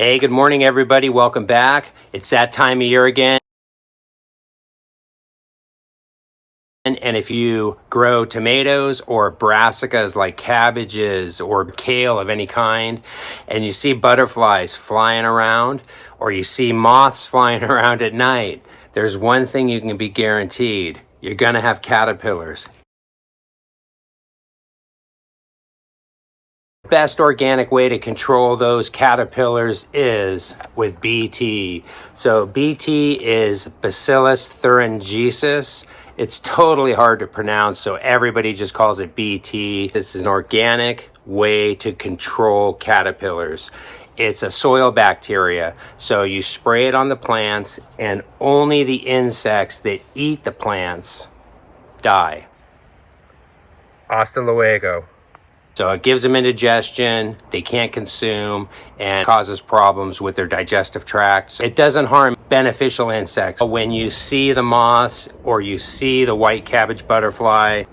Hey, good morning, everybody. Welcome back. It's that time of year again. And if you grow tomatoes or brassicas like cabbages or kale of any kind, and you see butterflies flying around or you see moths flying around at night, there's one thing you can be guaranteed. You're going to have caterpillars. Best organic way to control those caterpillars is with BT. So BT is Bacillus thuringiensis. It's totally hard to pronounce, so everybody just calls it BT. This is an organic way to control caterpillars. It's a soil bacteria, so you spray it on the plants and only the insects that eat the plants die. Hasta luego. So it gives them indigestion, they can't consume, and causes problems with their digestive tracts. It doesn't harm beneficial insects. When you see the moths or you see the white cabbage butterfly,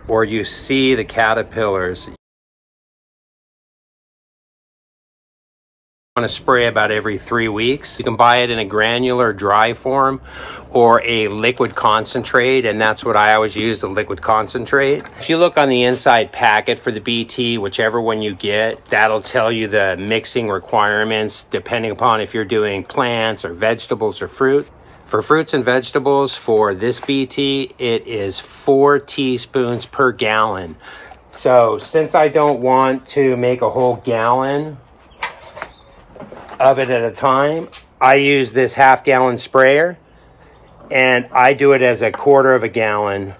or you see the caterpillars, want to spray about every 3 weeks. You can buy it in a granular dry form or a liquid concentrate, and that's what I always use, the liquid concentrate. If you look on the inside packet for the BT, whichever one you get, that'll tell you the mixing requirements depending upon if you're doing plants or vegetables or fruit. For fruits and vegetables, for this BT, it is 4 teaspoons per gallon. So since I don't want to make a whole gallon of it at a time, I use this half-gallon sprayer, and I do it as a quarter of a gallon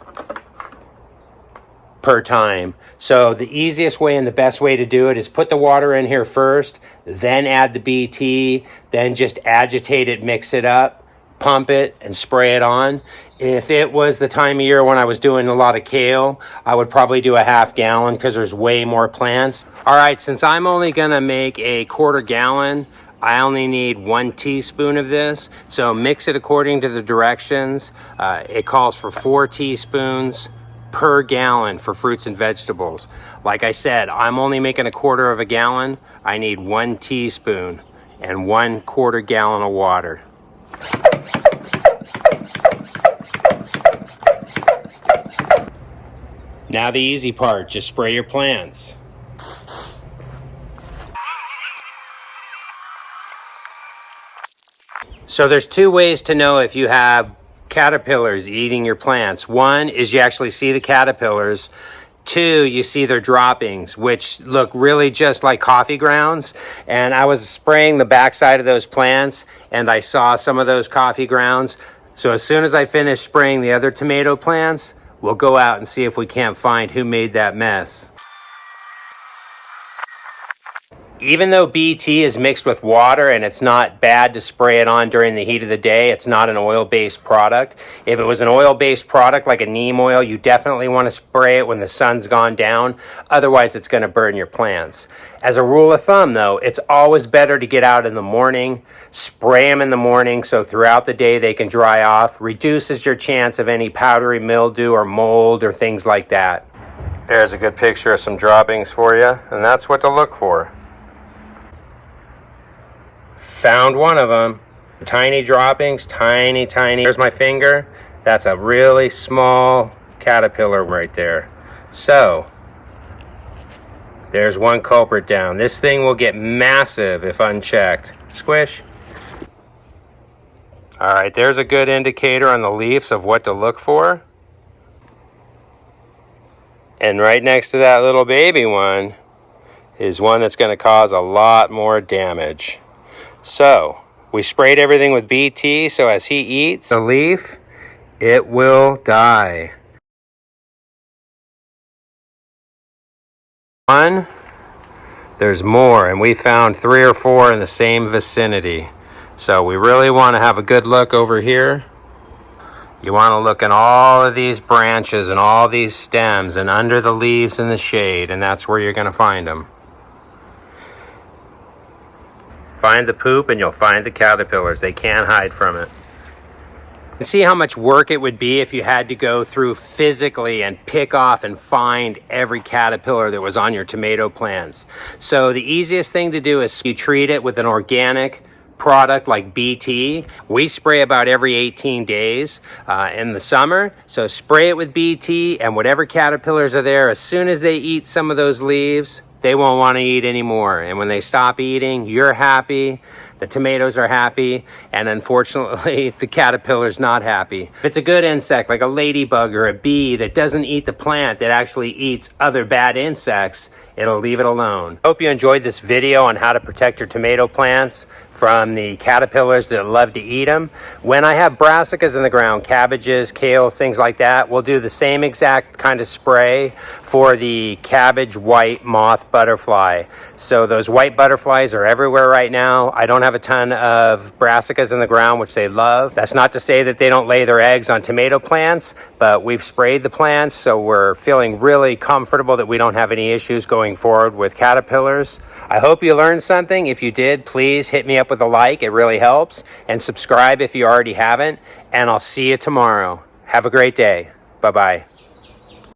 per time. So the easiest way and the best way to do it is put the water in here first, then add the BT, then just agitate it, mix it up, pump it, and spray it on. If it was the time of year when I was doing a lot of kale, I would probably do a half gallon because there's way more plants. All right, since I'm only gonna make a quarter gallon, I only need 1 teaspoon of this. So mix it according to the directions. It calls for 4 teaspoons per gallon for fruits and vegetables. Like I said, I'm only making a quarter of a gallon. I need 1 teaspoon and 1/4 gallon of water. Now the easy part, just spray your plants. So there's 2 ways to know if you have caterpillars eating your plants. One is you actually see the caterpillars. 2, you see their droppings, which look really just like coffee grounds. And I was spraying the backside of those plants and I saw some of those coffee grounds. So as soon as I finish spraying the other tomato plants, we'll go out and see if we can't find who made that mess. Even though BT is mixed with water and it's not bad to spray it on during the heat of the day, it's not an oil-based product. If it was an oil-based product like a neem oil, you definitely want to spray it when the sun's gone down. Otherwise, it's going to burn your plants. As a rule of thumb, though, it's always better to get out in the morning, spray them in the morning so throughout the day they can dry off. Reduces your chance of any powdery mildew or mold or things like that. There's a good picture of some droppings for you, and that's what to look for. Found one of them. Tiny droppings, tiny. There's my finger. That's a really small caterpillar right there. So, there's one culprit down. This thing will get massive if unchecked. Squish. All right, there's a good indicator on the leaves of what to look for. And right next to that little baby one is one that's going to cause a lot more damage. So, we sprayed everything with BT, so as he eats the leaf, it will die. One, there's more, and we found 3 or 4 in the same vicinity. So we really want to have a good look over here. You want to look in all of these branches and all these stems and under the leaves in the shade, and that's where you're going to find them. Find the poop and you'll find the caterpillars. They can't hide from it. See how much work it would be if you had to go through physically and pick off and find every caterpillar that was on your tomato plants. So the easiest thing to do is you treat it with an organic product like BT. We spray about every 18 days in the summer. So spray it with BT, and whatever caterpillars are there, as soon as they eat some of those leaves, they won't want to eat anymore. And when they stop eating, you're happy, the tomatoes are happy, and unfortunately the caterpillar's not happy. If it's a good insect like a ladybug or a bee that doesn't eat the plant, that actually eats other bad insects, it'll leave it alone. Hope you enjoyed this video on how to protect your tomato plants from the caterpillars that love to eat them. When I have brassicas in the ground, cabbages, kales, things like that, we'll do the same exact kind of spray for the cabbage white moth butterfly. So those white butterflies are everywhere right now. I don't have a ton of brassicas in the ground, which they love. That's not to say that they don't lay their eggs on tomato plants, but we've sprayed the plants, so we're feeling really comfortable that we don't have any issues going forward with caterpillars. I hope you learned something. If you did, please hit me up with a like. It really helps. And subscribe if you already haven't. And I'll see you tomorrow. Have a great day. Bye-bye.